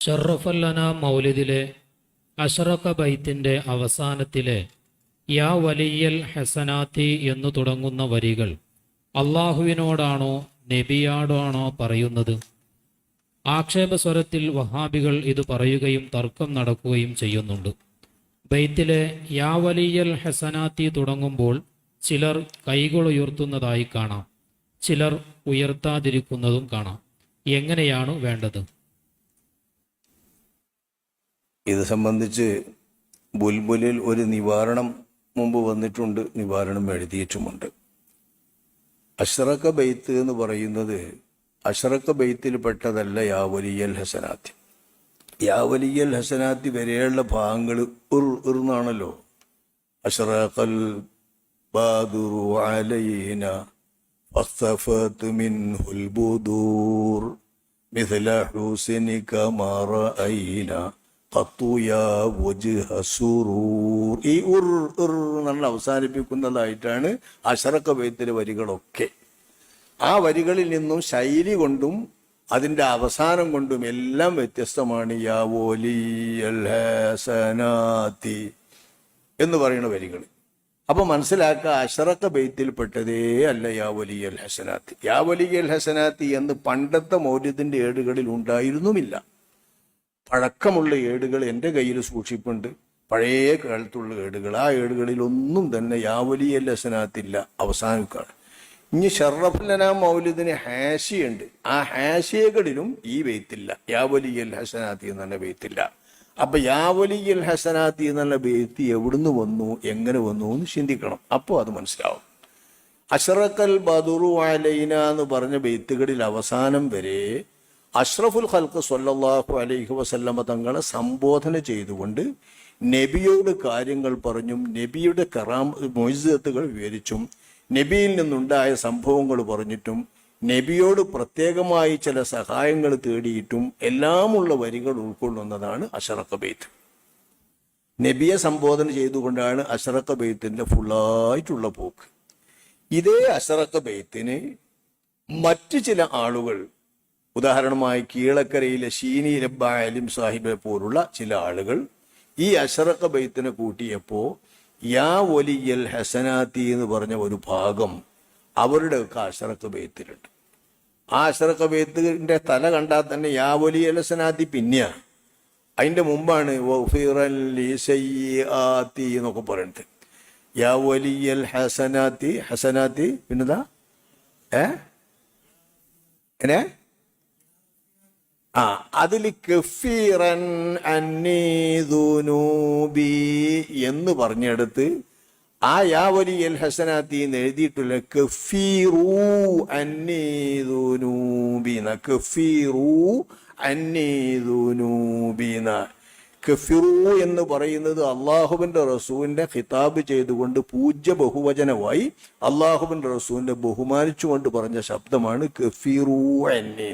ഷറഫല്ലന മൗലിദിലെ അഷ്റഖ ബൈത്തിൻ്റെ അവസാനത്തിലെ യാ വലിയൽ ഹസനാത്തി എന്നു തുടങ്ങുന്ന വരികൾ അള്ളാഹുവിനോടാണോ നബിയാടാണോ പറയുന്നത്? ആക്ഷേപസ്വരത്തിൽ വഹാബികൾ ഇത് പറയുകയും തർക്കം നടക്കുകയും ചെയ്യുന്നുണ്ട്. ബൈത്തിലെ യാ വലിയൽ ഹസനാത്തി തുടങ്ങുമ്പോൾ ചിലർ കൈകൾ ഉയർത്തുന്നതായി കാണാം, ചിലർ ഉയർത്താതിരിക്കുന്നതും കാണാം. എങ്ങനെയാണ് വേണ്ടത്? ഇത് സംബന്ധിച്ച് ബുൽബുലിൽ ഒരു നിവാരണം മുമ്പ് വന്നിട്ടുണ്ട്, നിവാരണം എഴുതിയിട്ടുമുണ്ട്. അഷ്റഖ ബൈത്ത് എന്ന് പറയുന്നത് അഷ്റഖ ബൈത്തിൽ പെട്ടതല്ല യാ വലിയൽ ഹസനാത്തി. യാ വലിയൽ ഹസനാത്തി വരെയുള്ള ഭാഗങ്ങൾ എന്നാണല്ലോ. അഷ്റഖൽ ബാദുറു അലൈന ഫഖഫത് മിൻഹുൽ ബുദൂർ മിഥല ഹുസ്നിക മാ റഅയ്ന ഈ എന്നുള്ള അവസാനിപ്പിക്കുന്നതായിട്ടാണ് അഷ്റഖ ബൈത്തിലെ വരികളൊക്കെ. ആ വരികളിൽ നിന്നും ശൈലി കൊണ്ടും അതിൻ്റെ അവസാനം കൊണ്ടും എല്ലാം വ്യത്യസ്തമാണ്. യാ വലിയൽ ഹസനാത്തി എന്ന് പറയുന്ന വരികൾ. അപ്പൊ മനസ്സിലാക്കുക, അഷ്റഖ ബൈത്തിൽ പെട്ടതേ അല്ല യാ വലിയൽ ഹസനാത്തി. യാ വലിയൽ ഹസനാത്തി എന്ന് പണ്ടത്തെ മൗലിദിന്റെ ഏടുകളിൽ ഉണ്ടായിരുന്നുമില്ല. പഴക്കമുള്ള ഏടുകൾ എൻ്റെ കയ്യിൽ സൂക്ഷിപ്പുണ്ട്, പഴയ കാലത്തുള്ള ഏടുകൾ. ആ ഏടുകളിലൊന്നും തന്നെ യാ വലിയൽ ഹസനാത്തില്ല, അവസാനിക്കാണ്. ഇനി ഷറഫുല്ലന മൗലിദിന് ഹാഷിയുണ്ട്. ആ ഹാഷിയകളിലും ഈ ബെയ്ത്തില്ല, യാ വലിയൽ ഹസനാത്തി എന്നുള്ള ബെയ്ത്തില്ല. അപ്പൊ യാ വലിയൽ ഹസനാത്തി എന്നുള്ള ബെയ്ത്ത് എവിടുന്ന് വന്നു, എങ്ങനെ വന്നു എന്ന് ചിന്തിക്കണം. അപ്പോൾ അത് മനസ്സിലാവും. അഷ്റഖൽ ബദുറു അലൈന എന്ന് പറഞ്ഞ ബെയ്ത്തുകളിൽ അവസാനം വരെ അഷ്റഫുൽ ഖൽഖ് സ്വല്ലല്ലാഹു അലൈഹി വസല്ലമ തങ്ങളെ സംബോധന ചെയ്തുകൊണ്ട് നബിയോട് കാര്യങ്ങൾ പറഞ്ഞും നബിയുടെ മുഅ്ജിസത്തുകൾ വിവരിച്ചും നബിയിൽ നിന്നുണ്ടായ സംഭവങ്ങൾ പറഞ്ഞിട്ടും നബിയോട് പ്രത്യേകമായി ചില സഹായങ്ങൾ തേടിയിട്ടും എല്ലാമുള്ള വരികൾ ഉൾക്കൊള്ളുന്നതാണ് അഷ്റഖ ബൈത്ത്. നബിയെ സംബോധന ചെയ്തുകൊണ്ടാണ് അഷ്റഖ ബൈത്തിന്റെ ഫുള്ളായിട്ടുള്ള പോക്ക്. ഇതേ അഷ്റഖ ബൈത്തിന് മറ്റു ചില ആളുകൾ, ഉദാഹരണമായി കീഴക്കരയിലെ ഷീനി ലബ്ബ അലിം സാഹിബെ പോലുള്ള ചില ആളുകൾ ഈ അഷ്റഖ ബൈത്തിനെ കൂട്ടിയപ്പോൾ യാ വലിയൽ ഹസനാത്തി എന്ന് പറഞ്ഞ ഒരു ഭാഗം അവരുടെ ഒക്കെ അഷ്റഖ ബൈത്തിലുണ്ട്. ആ അഷ്റഖ ബൈത്തിന്റെ തല കണ്ടാൽ തന്നെ യാ വലിയൽ ഹസനാത്തി പിന്നെയാണ്. അതിന്റെ മുമ്പാണ് എന്നൊക്കെ പറയുന്നത്. യാ വലിയൽ ഹസനാത്തി, ഹസനാത്തി പിന്നെന്താ അതിൽ കഫീറൻ അന്നീ ദുനൂബി എന്ന് പറഞ്ഞെടുത്ത് ആ യാ വലിയൽ ഹസനാത്തി എന്ന് എഴുതിയിട്ടുള്ള കഫീറു അന്നീ ദുനൂബിന, കഫീറു അന്നീ ദുനൂബിന. കഫിറു എന്ന് പറയുന്നത് അള്ളാഹുവിന്റെ റസൂലിന്റെ ഖിതാബ് ചെയ്തുകൊണ്ട് പൂജ്യ ബഹുവചനമായി അള്ളാഹുവിന്റെ റസൂലിനെ ബഹുമാനിച്ചുകൊണ്ട് പറഞ്ഞ ശബ്ദമാണ് കഫീറു അന്നീ.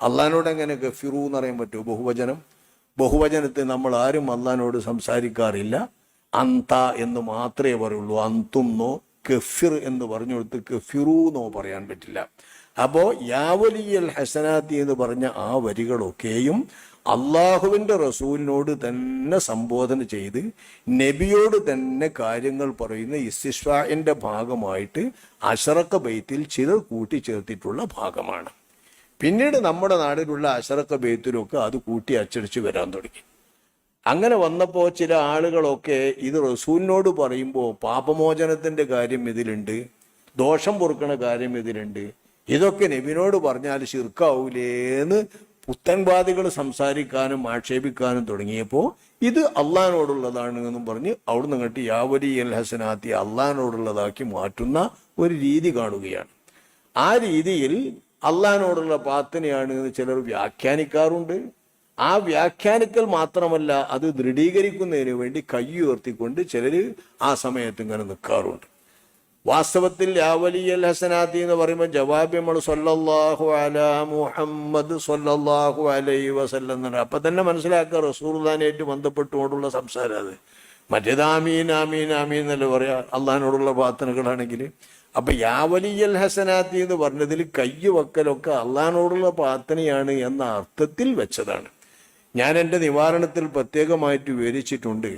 അള്ളഹാനോട് എങ്ങനെ ഗഫിറു എന്ന് പറയാൻ പറ്റുമോ? ബഹുവചനത്തിൽ നമ്മൾ ആരും അള്ളഹാനോട് സംസാരിക്കാറില്ല. അന്ത എന്ന് മാത്രമേ പറയുള്ളൂ. അന്തുന്നോ ഗഫിർ എന്ന് പറഞ്ഞു കൊടുത്ത് ഗഫിറു എന്നോ പറയാൻ പറ്റില്ല. അപ്പോൾ യാ വലിയൽ ഹസനാത്തി എന്ന് പറഞ്ഞ ആ വരികളൊക്കെയും അള്ളാഹുവിന്റെ റസൂലിനോട് തന്നെ സംബോധന ചെയ്ത് നബിയോട് തന്നെ കാര്യങ്ങൾ പറയുന്ന ഇസ്തിശ്വാഇന്റെ ഭാഗമായിട്ട് അഷ്റഖ ബൈത്തിൽ ചിലർ കൂട്ടിച്ചേർത്തിട്ടുള്ള ഭാഗമാണ്. പിന്നീട് നമ്മുടെ നാടിലുള്ള അഷ്റഖ ബൈത്തിലൊക്കെ അത് കൂട്ടി അച്ചടിച്ച് വരാൻ തുടങ്ങി. അങ്ങനെ വന്നപ്പോൾ ചില ആളുകളൊക്കെ ഇത് റസൂലിനോട് പറയുമ്പോൾ പാപമോചനത്തിന്റെ കാര്യം ഇതിലുണ്ട്, ദോഷം പൊറുക്കണ കാര്യം ഇതിലുണ്ട്, ഇതൊക്കെ നബിനോട് പറഞ്ഞാൽ ശിർക്കാവൂലേന്ന് പുത്തൻവാദികൾ സംസാരിക്കാനും ആക്ഷേപിക്കാനും തുടങ്ങിയപ്പോൾ ഇത് അള്ളഹാനോടുള്ളതാണ് എന്നും പറഞ്ഞ് അവിടുന്ന് അങ്ങോട്ട് യാ വലിയൽ ഹസനാത്തി അള്ളഹാനോടുള്ളതാക്കി മാറ്റുന്ന ഒരു രീതി കാണുകയാണ്. ആ രീതിയിൽ അള്ളഹാനോടുള്ള പ്രാർത്ഥനയാണ് എന്ന് ചിലർ വ്യാഖ്യാനിക്കാറുണ്ട്. ആ വ്യാഖ്യാനിക്കൽ മാത്രമല്ല, അത് ദൃഢീകരിക്കുന്നതിന് വേണ്ടി കൈ ഉയർത്തിക്കൊണ്ട് ചിലർ ആ സമയത്ത് ഇങ്ങനെ നിൽക്കാറുണ്ട്. വാസ്തവത്തിൽ യാ വലിയൽ ഹസനാത്തി എന്ന് പറയുമ്പോൾ ജവാബ് നമ്മൾ സ്വല്ലല്ലാഹു അലാ മുഹമ്മദ് സ്വല്ലല്ലാഹു അലൈഹി വസല്ലം എന്നാണ്. അപ്പൊ തന്നെ മനസ്സിലാക്കുക റസൂലുള്ളാഹിയായിട്ട് ബന്ധപ്പെട്ടുകൊണ്ടുള്ള സംസാരം. അത് മറ്റേത് ആമീൻ ആമീൻ ആമീൻ എന്നല്ലേ പറയാ അള്ളഹാനോടുള്ള പ്രാർത്ഥനകളാണെങ്കിൽ. അപ്പൊ യാ വലിയൽ ഹസനാത്തി എന്ന് പറഞ്ഞതിൽ കയ്യ് വക്കലൊക്കെ അള്ളഹാനോടുള്ള പ്രാർത്ഥനയാണ് എന്ന അർത്ഥത്തിൽ വെച്ചതാണ്. ഞാൻ എൻ്റെ നിവാരണത്തിൽ പ്രത്യേകമായിട്ട് വിവരിച്ചിട്ടുണ്ട്.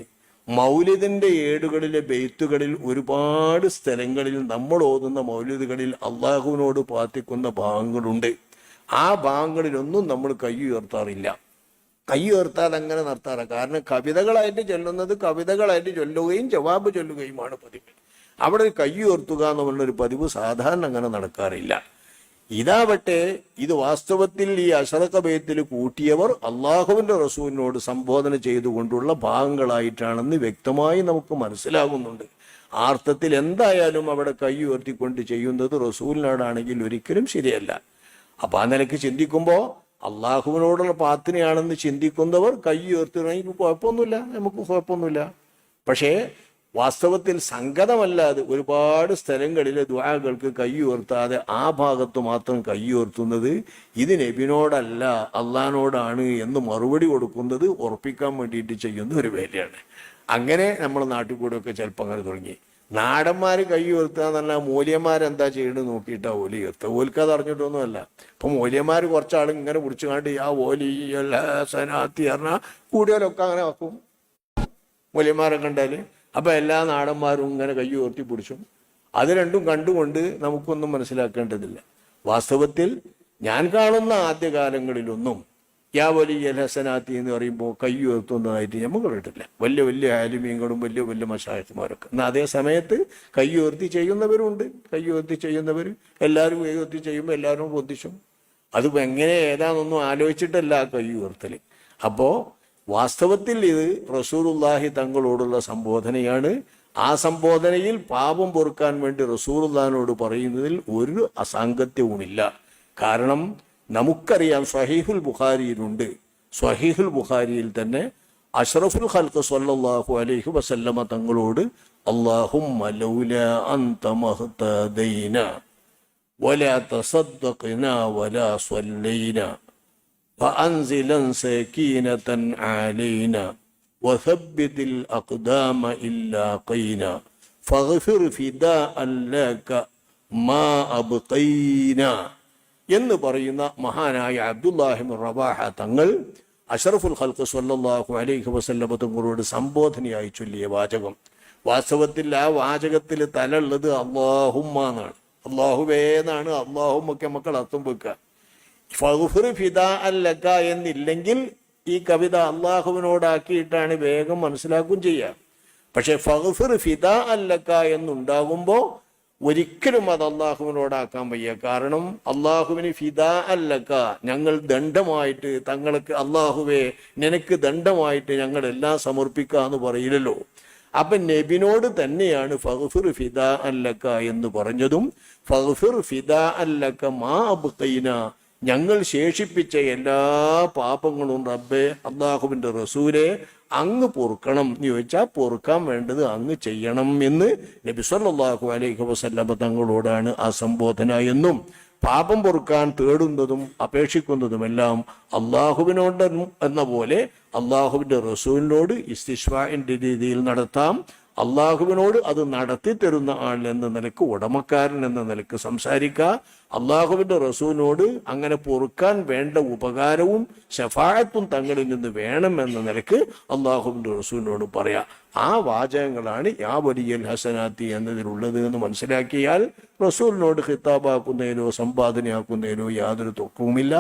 മൗലിദിന്റെ ഏടുകളിലെ ബെയ്ത്തുകളിൽ ഒരുപാട് സ്ഥലങ്ങളിൽ നമ്മൾ ഓതുന്ന മൗലിദുകളിൽ അള്ളാഹുവിനോട് പ്രാർത്ഥിക്കുന്ന ഭാഗങ്ങളുണ്ട്. ആ ഭാഗങ്ങളിലൊന്നും നമ്മൾ കൈ ഉയർത്താറില്ല. കൈ ഉയർത്താൽ അങ്ങനെ നടത്താറ്. കാരണം കവിതകളായിട്ട് ചൊല്ലുന്നത് കവിതകളായിട്ട് ചൊല്ലുകയും ജവാബ് ചൊല്ലുകയുമാണ് പതിവ്. അവിടെ കൈ ഉയർത്തുക എന്നുള്ളൊരു പതിവ് സാധാരണ അങ്ങനെ നടക്കാറില്ല. ഇതാവട്ടെ, ഇത് വാസ്തവത്തിൽ ഈ അശറഖ ബൈത്തിൽ കൂട്ടിയവർ അള്ളാഹുവിന്റെ റസൂലിനോട് സംബോധന ചെയ്തുകൊണ്ടുള്ള ഭാഗങ്ങളായിട്ടാണെന്ന് വ്യക്തമായി നമുക്ക് മനസ്സിലാകുന്നുണ്ട്. ആ അർത്ഥത്തിൽ എന്തായാലും അവിടെ കൈ ഉയർത്തിക്കൊണ്ട് ചെയ്യുന്നത് റസൂലിനോടാണെങ്കിൽ ഒരിക്കലും ശരിയല്ല. അപ്പൊ ആ നിലയ്ക്ക് ചിന്തിക്കുമ്പോൾ അള്ളാഹുവിനോടുള്ള പ്രാർത്ഥനയാണെന്ന് ചിന്തിക്കുന്നവർ കൈ ഉയർത്തുകയാണെങ്കിൽ കുഴപ്പമൊന്നുമില്ല, നമുക്ക് കുഴപ്പമൊന്നുമില്ല. പക്ഷേ വാസ്തവത്തിൽ സംഗതമല്ലാതെ ഒരുപാട് സ്ഥലങ്ങളിലെ ദുആകൾക്ക് കൈ ഉയർത്താതെ ആ ഭാഗത്ത് മാത്രം കൈ ഉയർത്തുന്നത് ഇത് നബിനോടല്ല അള്ളാഹിനോടാണ് എന്ന് മറുപടി കൊടുക്കുന്നത് ഉറപ്പിക്കാൻ വേണ്ടിയിട്ട് ചെയ്യുന്ന ഒരു വേലയാണ്. അങ്ങനെ നമ്മുടെ നാട്ടിൽ കൂടെയൊക്കെ ചിലപ്പോൾ അങ്ങനെ തുടങ്ങി. നാടന്മാർ കൈ ഉയർത്തുക എന്നല്ല, മൂല്യന്മാരെന്താ ചെയ്യണമെന്ന് നോക്കിയിട്ടാ ഓലി ഉയർത്തുക. ഓലിക്കത് അറിഞ്ഞിട്ടൊന്നുമല്ല. ഇപ്പം മൂല്യന്മാർ കുറച്ചാൾ ഇങ്ങനെ പിടിച്ചു കണ്ട് ആ ഓലി സനാത്തി പറഞ്ഞാൽ കൂടിയാലൊക്കെ അങ്ങനെ ആക്കും മൂല്യന്മാരെ കണ്ടാൽ. അപ്പം എല്ലാ നാടന്മാരും ഇങ്ങനെ കൈ ഉയർത്തി പിടിച്ചും. അത് രണ്ടും കണ്ടുകൊണ്ട് നമുക്കൊന്നും മനസ്സിലാക്കേണ്ടതില്ല. വാസ്തവത്തിൽ ഞാൻ കാണുന്ന ആദ്യകാലങ്ങളിലൊന്നും യാ വലിയൽ ഹസനാത്തി എന്ന് പറയുമ്പോൾ കൈ ഉയർത്തുന്നതായിട്ട് നമുക്ക് കണ്ടിട്ടില്ല. വലിയ വലിയ ആലിമീങ്ങളും വലിയ വലിയ മശായിഖ്മാരൊക്കെ. എന്നാൽ അതേ സമയത്ത് കൈ ഉയർത്തി ചെയ്യുന്നവരുണ്ട്. കൈ ഉയർത്തി ചെയ്യുന്നവർ എല്ലാവരും കൈ ഉയർത്തി ചെയ്യുമ്പോൾ എല്ലാവരും പൊന്തിച്ചും. അതിപ്പോൾ എങ്ങനെ ഏതാണെന്നൊന്നും ആലോചിച്ചിട്ടല്ല ആ കൈ ഉയർത്തൽ. അപ്പോൾ വാസ്തവത്തിൽ ഇത് റസൂലുള്ളാഹി തങ്ങളോടുള്ള സംബോധനയാണ്. ആ സംബോധനയിൽ പാപം പൊറുക്കാൻ വേണ്ടി റസൂലുള്ളാഹിനോട് പറയുന്നതിൽ ഒരു അസാംഗത്യവുമില്ല. കാരണം നമുക്കറിയാം സ്വഹീഹുൽ ബുഖാരിയിലുണ്ട്. സ്വഹീഹുൽ ബുഖാരിയിൽ തന്നെ അഷ്റഫുൽ ഖൽഖ് സ്വല്ലല്ലാഹു അലൈഹി വസല്ലമ തങ്ങളോട് അല്ലാഹുമ്മ ലൗലാ അൻത മഹ്തദൈന വലാ തസദ്ദഖ്നാ വലാ സ്വല്ലൈനാ فأنزلا سكينة علينا وثبت الأقدام إلا قينا فاغفر فداء لك ما أبقينا എന്ന് പറയുന്ന മഹാനായ അബ്ദുല്ലാഹി ബിൻ റവാഹ തങ്ങൾ അഷ്റഫുൽ ഖൽഖ് സ്വല്ലല്ലാഹു അലൈഹി വസല്ലമ തങ്ങളോട് സംബോധനയായി ചൊല്ലിയ വാചകം. വാസ്തവത്തിൽ ആ വാചകത്തിൽ തലുള്ളത് അല്ലാഹുമ്മ എന്നാണ്. അല്ലാഹുവേ എന്നാണ്. അല്ലാഹുമ്മക്ക് മക്കൾ അർത്ഥം വെക്കുക. ഫഗ്ഫിർ ഫിദാ അല്ലക എന്നില്ലെങ്കിൽ ഈ കവിത അള്ളാഹുവിനോടാക്കിയിട്ടാണ് വേഗം മനസ്സിലാക്കുകയും ചെയ്യുക. പക്ഷെ ഫഗ്ഫിർ ഫിദാ അല്ലക എന്നുണ്ടാകുമ്പോൾ ഒരിക്കലും അത് അള്ളാഹുവിനോടാക്കാൻ വയ്യ. കാരണം അള്ളാഹുവിന് ഫിദാ അല്ലക ഞങ്ങൾ ദണ്ഡമായിട്ട് തങ്ങൾക്ക് അള്ളാഹുവേ നിനക്ക് ദണ്ഡമായിട്ട് ഞങ്ങളെല്ലാം സമർപ്പിക്കാന്ന് പറയില്ലല്ലോ. അപ്പൊ നബിനോട് തന്നെയാണ് ഫഗ്ഫിർ ഫിദാ അല്ലക എന്ന് പറഞ്ഞതും ഫഗ്ഫിർ ഫിദാ അല്ലക മാ അബ്ഖൈന ഞങ്ങൾ ശേഷിപ്പിച്ച എല്ലാ പാപങ്ങളും റബ്ബേ അള്ളാഹുവിന്റെ റസൂലെ അങ്ങ് പൊറുക്കണം എന്ന് ചോദിച്ചാൽ പൊറുക്കാൻ വേണ്ടത് അങ്ങ് ചെയ്യണം എന്ന് നബി സല്ലല്ലാഹു അലൈഹി വസല്ലമ തങ്ങളോടാണ് ആ സംബോധന എന്നും പാപം പൊറുക്കാൻ തേടുന്നതും അപേക്ഷിക്കുന്നതുമെല്ലാം അള്ളാഹുവിനോട് എന്ന പോലെ അള്ളാഹുവിന്റെ റസൂലിനോട് ഇസ്തിശ്വാഇന്റെ രീതിയിൽ നടത്താം. അള്ളാഹുവിനോട് അത് നടത്തി തരുന്ന ആൾ എന്ന നിലക്ക്, ഉടമക്കാരൻ എന്ന നിലക്ക് സംസാരിക്കുക. അള്ളാഹുവിന്റെ റസൂലിനോട് അങ്ങനെ പൊറുക്കാൻ വേണ്ട ഉപകാരവും ശഫാഅത്തും തങ്ങളിൽ നിന്ന് വേണം എന്ന നിലക്ക് അള്ളാഹുവിന്റെ റസൂലിനോട് പറയാ. ആ വാചകങ്ങളാണ് യാ വലിയൽ ഹസനാത്തി എന്നതിലുള്ളത് എന്ന് മനസ്സിലാക്കിയാൽ റസൂലിനോട് ഖിതാബാക്കുന്നതിനോ സമ്പാദനയാക്കുന്നതിനോ യാതൊരു തർക്കവുമില്ല.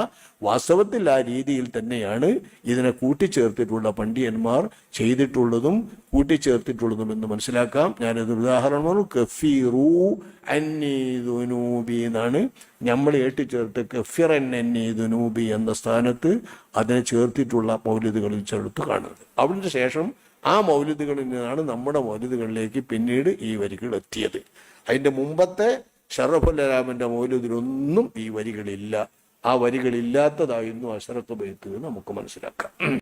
വാസ്തവത്തിൽ ആ രീതിയിൽ തന്നെയാണ് ഇതിനെ കൂട്ടിച്ചേർത്തിട്ടുള്ള പണ്ഡിതന്മാർ ചെയ്തിട്ടുള്ളതും കൂട്ടിച്ചേർത്തിട്ടുള്ളതും എന്ന് മനസ്സിലാക്കാം. ഞാനത് ഉദാഹരണമാണ് കഫീറു അന്നി ദുനൂബി എന്നാണ് നമ്മൾ ഏറ്റുചേർത്ത് കഫിറൻ അന്നി ദുനൂബി എന്ന സ്ഥാനത്ത് അതിനെ ചേർത്തിട്ടുള്ള മൗലിദുകളിൽ ചേർത്ത് കാണുന്നത്. അതിന് ശേഷം ആ മൗലിദുകളിൽ നിന്നാണ് നമ്മുടെ മൗലിദുകളിലേക്ക് പിന്നീട് ഈ വരികൾ എത്തിയത്. അതിന്റെ മുമ്പത്തെ ഷറഫുൽ അലാമിന്റെ മൗലിദിലൊന്നും ഈ വരികളില്ല. ആ വരികളില്ലാത്തതായിരുന്നു അശറഖ് ബൈത്ത് നമുക്ക് മനസ്സിലാക്കാം.